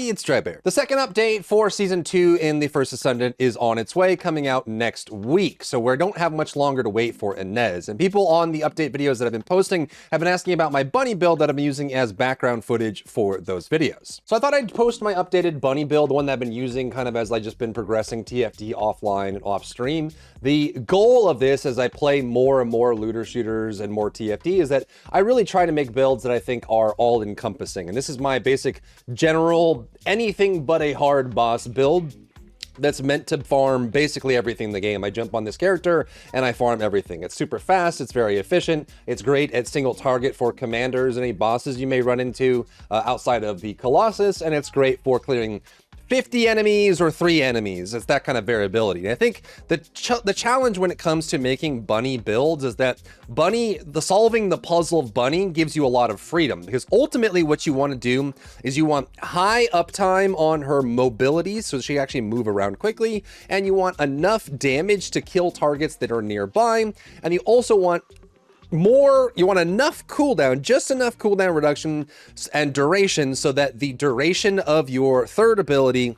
everybody, it's Drybear. The second update for Season 2 in the first Descendant is on its way, coming out next week. So we don't have much longer to wait for Inez. And people on the update videos that I've been posting have been asking about my bunny build that I've been using as background footage for those videos. So I thought I'd post my updated bunny build, the one that I've been using kind of as I've just been progressing TFT offline and off stream. The goal of this, as I play more and more looter shooters and more TFT, is that I really try to make builds that I think are all encompassing. And this is my basic general anything but a hard boss build that's meant to farm basically everything in the game. I jump on this character and I farm everything. It's super fast, it's very efficient, it's great at single target for commanders and any bosses you may run into outside of the Colossus, and it's great for clearing 50 enemies or 3 enemies. It's that kind of variability. And I think the challenge when it comes to making bunny builds is that solving the puzzle of bunny gives you a lot of freedom, because ultimately what you want to do is you want high uptime on her mobility so she can actually move around quickly, and you want enough damage to kill targets that are nearby, and you also want enough cooldown, just enough cooldown reduction and duration so that the duration of your third ability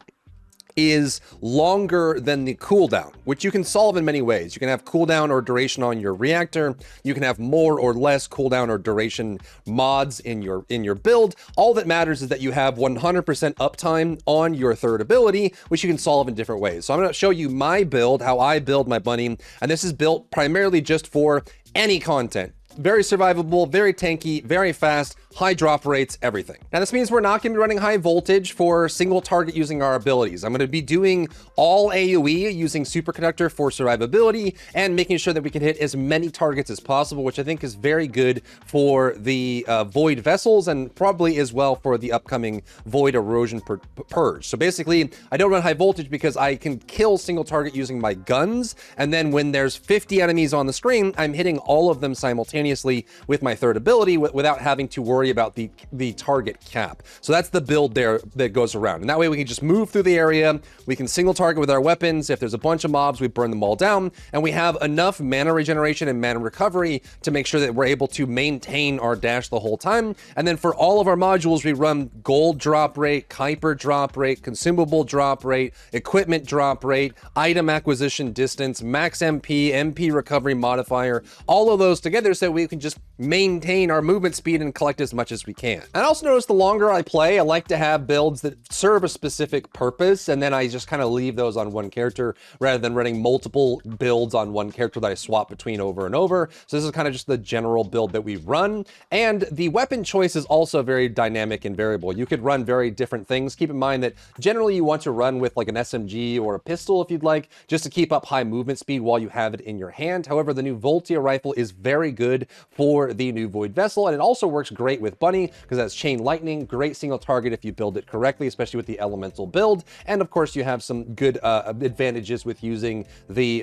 is longer than the cooldown, which you can solve in many ways. You can have cooldown or duration on your reactor. You can have more or less cooldown or duration mods in your build. All that matters is that you have 100% uptime on your third ability, which you can solve in different ways. So I'm going to show you my build, how I build my bunny, and this is built primarily just for any content. Very survivable, very tanky, very fast, high drop rates, everything. Now this means we're not going to be running high voltage for single target using our abilities. I'm going to be doing all AoE using superconductor for survivability and making sure that we can hit as many targets as possible, which I think is very good for the void vessels and probably as well for the upcoming void erosion purge. So basically I don't run high voltage because I can kill single target using my guns, and then when there's 50 enemies on the screen, I'm hitting all of them simultaneously with my third ability without having to worry about the target cap. So that's the build there that goes around. And that way we can just move through the area. We can single target with our weapons. If there's a bunch of mobs, we burn them all down. And we have enough mana regeneration and mana recovery to make sure that we're able to maintain our dash the whole time. And then for all of our modules, we run gold drop rate, Kuiper drop rate, consumable drop rate, equipment drop rate, item acquisition distance, max MP, MP recovery modifier, all of those together so we can just maintain our movement speed and collect as much as we can. And I also notice the longer I play, I like to have builds that serve a specific purpose, and then I just kind of leave those on one character rather than running multiple builds on one character that I swap between over and over. So this is kind of just the general build that we run. And the weapon choice is also very dynamic and variable. You could run very different things. Keep in mind that generally you want to run with like an SMG or a pistol if you'd like, just to keep up high movement speed while you have it in your hand. However, the new Voltia rifle is very good for the new Void Vessel, and it also works great with Bunny because that's chain lightning, great single target if you build it correctly, especially with the elemental build. And of course you have some good advantages with using the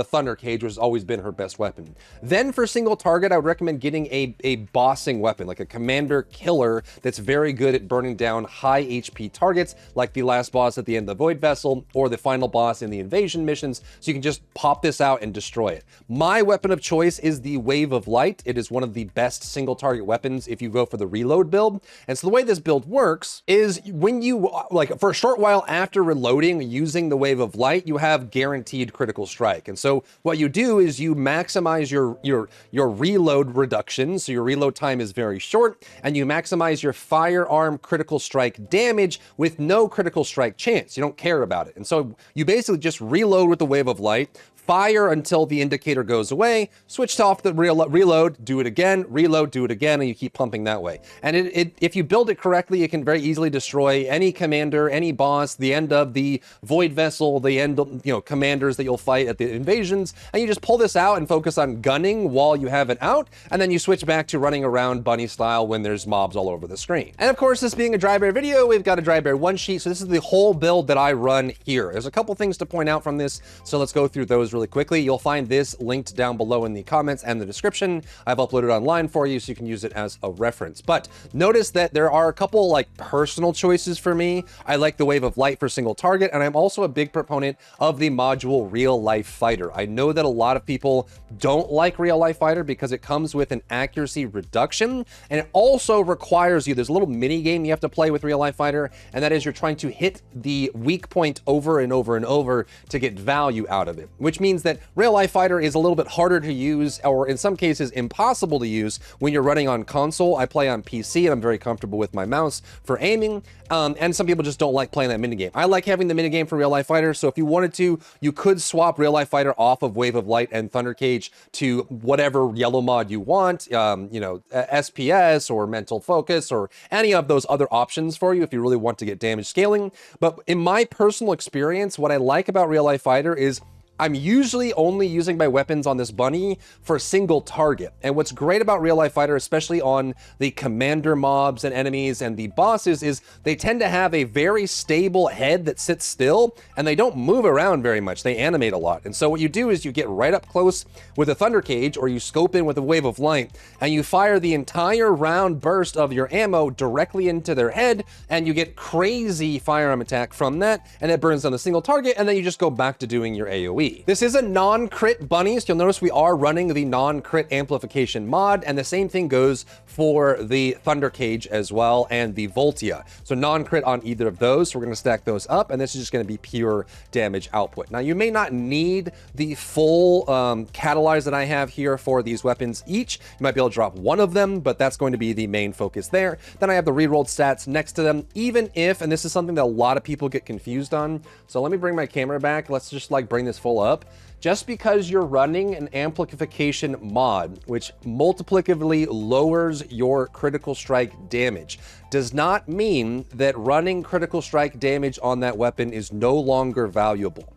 Thunder Cage, which has always been her best weapon. Then for single target, I would recommend getting a bossing weapon, like a commander killer that's very good at burning down high HP targets, like the last boss at the end of the Void Vessel or the final boss in the invasion missions, so you can just pop this out and destroy it. My weapon of choice is the Wave of Light. It is one of the best single target weapons if you go for the reload build. And so the way this build works is when you, like for a short while after reloading using the Wave of Light, you have guaranteed critical strike. And so what you do is you maximize your reload reduction. So your reload time is very short, and you maximize your firearm critical strike damage with no critical strike chance. You don't care about it. And so you basically just reload with the Wave of Light, fire until the indicator goes away, switch off the reload, do it again, reload, do it again, and you keep pumping that way. And if you build it correctly, it can very easily destroy any commander, any boss, the end of the Void Vessel, the end of, commanders that you'll fight at the invasions, and you just pull this out and focus on gunning while you have it out, and then you switch back to running around bunny style when there's mobs all over the screen. And of course, this being a Drybear video, we've got a Drybear one sheet, so this is the whole build that I run here. There's a couple things to point out from this, so let's go through those really quickly. You'll find this linked down below in the comments and the description. description. I've uploaded online for you so you can use it as a reference. But notice that there are a couple like personal choices for me. I like the Wave of Light for single target, and I'm also a big proponent of the module Real Life Fighter. I know that a lot of people don't like Real Life Fighter because it comes with an accuracy reduction, and it also requires you, there's a little mini game you have to play with Real Life Fighter, and that is you're trying to hit the weak point over and over and over to get value out of it, which means that Real Life Fighter is a little bit harder to use, or in some cases impossible to use when you're running on console. I play on PC and I'm very comfortable with my mouse for aiming, and some people just don't like playing that minigame. I like having the minigame for Real Life Fighter, so if you wanted to, you could swap Real Life Fighter off of Wave of Light and Thunder Cage to whatever yellow mod you want, you know, SPS or Mental Focus or any of those other options for you if you really want to get damage scaling. But in my personal experience, what I like about Real Life Fighter is I'm usually only using my weapons on this bunny for single target. And what's great about Real Life Fighter, especially on the commander mobs and enemies and the bosses, is they tend to have a very stable head that sits still, and they don't move around very much. They animate a lot. And so what you do is you get right up close with a Thunder Cage, or you scope in with a Wave of Light, and you fire the entire round burst of your ammo directly into their head, and you get crazy firearm attack from that, and it burns down the single target, and then you just go back to doing your AoE. This is a non-crit bunny, so you'll notice we are running the non-crit amplification mod, and the same thing goes for the Thunder Cage as well and the Voltia. So non-crit on either of those, so we're going to stack those up, and this is just going to be pure damage output. Now, you may not need the full catalyze that I have here for these weapons each. You might be able to drop one of them, but that's going to be the main focus there. Then I have the rerolled stats next to them, even if, and this is something that a lot of people get confused on, so let me bring my camera back. Let's just like bring this full up. Just because you're running an amplification mod, which multiplicatively lowers your critical strike damage, does not mean that running critical strike damage on that weapon is no longer valuable.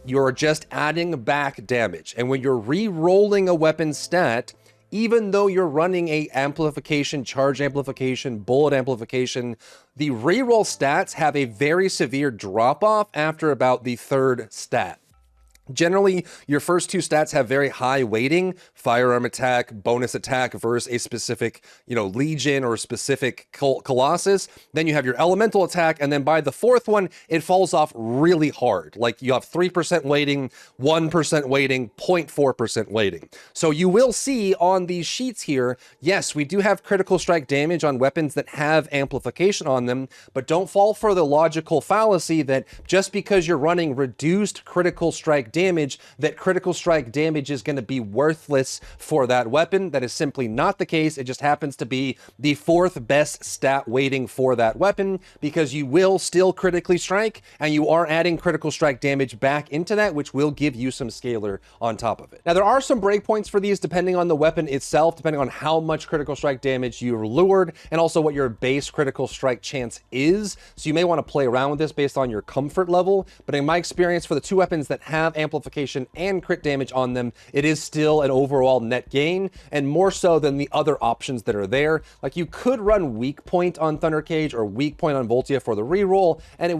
You're just adding back damage. And when you're re-rolling a weapon stat, even though you're running a amplification, charge amplification, bullet amplification, the reroll stats have a very severe drop-off after about the third stat. Generally, your first two stats have very high weighting, firearm attack, bonus attack versus a specific, you know, Legion or specific Colossus. Then you have your elemental attack, and then by the fourth one, it falls off really hard. Like you have 3% weighting, 1% weighting, 0.4% weighting. So you will see on these sheets here, yes, we do have critical strike damage on weapons that have amplification on them, but don't fall for the logical fallacy that just because you're running reduced critical strike damage, that critical strike damage is going to be worthless for that weapon. That is simply not the case. It just happens to be the fourth best stat weighting for that weapon, because you will still critically strike, and you are adding critical strike damage back into that, which will give you some scalar on top of it. Now, there are some breakpoints for these depending on the weapon itself, depending on how much critical strike damage you're lured, and also what your base critical strike chance is. So you may want to play around with this based on your comfort level, but in my experience, for the two weapons that have amplification and crit damage on them, it is still an overall net gain, and more so than the other options that are there. Like, you could run weak point on Thunder Cage or weak point on Voltia for the reroll, and it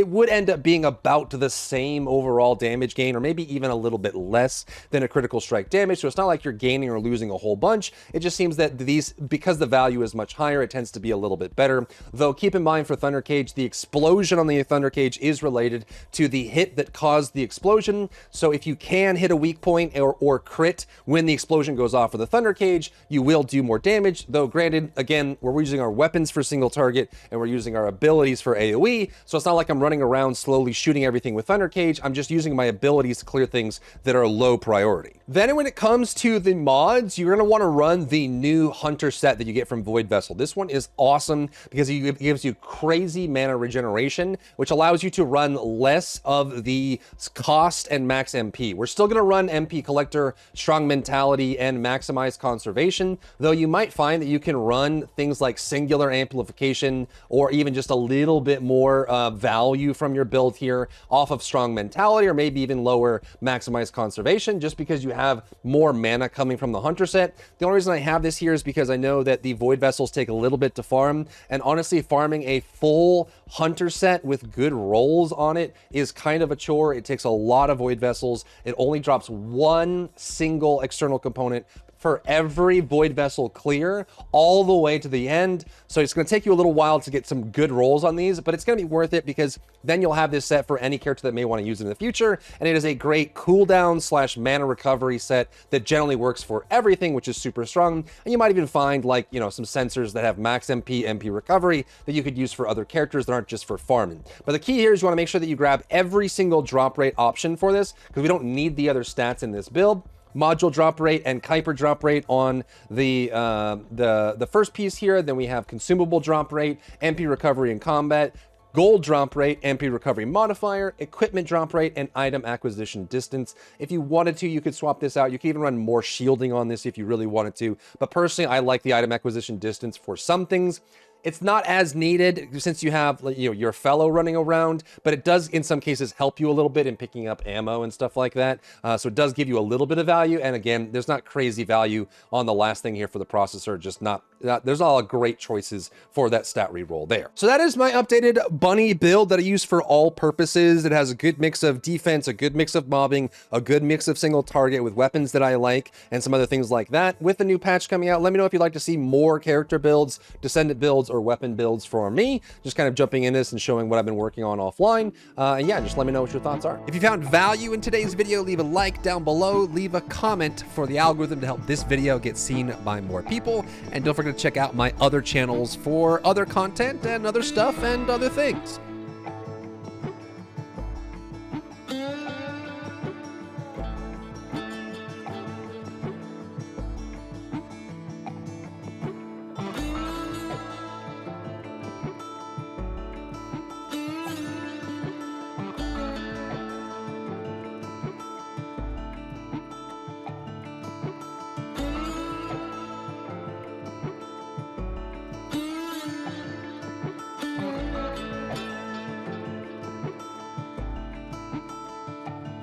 would end up being about the same overall damage gain, or maybe even a little bit less than a critical strike damage. So it's not like you're gaining or losing a whole bunch. It just seems that these, because the value is much higher, it tends to be a little bit better. Though keep in mind, for Thunder Cage, the explosion on the Thunder Cage is related to the hit that caused the explosion. So if you can hit a weak point or crit when the explosion goes off for the Thunder Cage, you will do more damage. Though granted, again, we're using our weapons for single target and we're using our abilities for AoE. So it's not like I'm running around slowly shooting everything with Thunder Cage. I'm just using my abilities to clear things that are low priority. Then when it comes to the mods, you're going to want to run the new Hunter set that you get from Void Vessel. This one is awesome because it gives you crazy mana regeneration, which allows you to run less of the cost and max MP. We're still going to run MP Collector, Strong Mentality, and Maximize Conservation, though you might find that you can run things like Singular Amplification or even just a little bit more value from your build here off of Strong Mentality, or maybe even lower Maximize Conservation, just because you have more mana coming from the Hunter set. The only reason I have this here is because I know that the Void Vessels take a little bit to farm, and honestly, farming a full Hunter set with good rolls on it is kind of a chore. It takes a lot of Void Vessels. It only drops one single external component for every Void Vessel clear all the way to the end. So it's going to take you a little while to get some good rolls on these, but it's going to be worth it because then you'll have this set for any character that may want to use it in the future. And it is a great cooldown / mana recovery set that generally works for everything, which is super strong. And you might even find, like, you know, some sensors that have max MP recovery that you could use for other characters that aren't just for farming. But the key here is you want to make sure that you grab every single drop rate option for this, because we don't need the other stats in this build. Module drop rate and Kuiper drop rate on the first piece here. Then we have consumable drop rate, MP recovery in combat, gold drop rate, MP recovery modifier, equipment drop rate, and item acquisition distance. If you wanted to, you could swap this out. You could even run more shielding on this if you really wanted to. But personally, I like the item acquisition distance for some things. It's not as needed since you have, you know, your fellow running around, but it does in some cases help you a little bit in picking up ammo and stuff like that. So it does give you a little bit of value. And again, there's not crazy value on the last thing here for the processor, just not, there's a lot of great choices for that stat reroll there. So that is my updated bunny build that I use for all purposes. It has a good mix of defense, a good mix of mobbing, a good mix of single target with weapons that I like, and some other things like that. With the new patch coming out, let me know if you'd like to see more character builds, Descendant builds, or weapon builds for me. Just kind of jumping in this and showing what I've been working on offline. And yeah, just let me know what your thoughts are. If you found value in today's video, leave a like down below, leave a comment for the algorithm to help this video get seen by more people. And don't forget to check out my other channels for other content and other stuff and other things.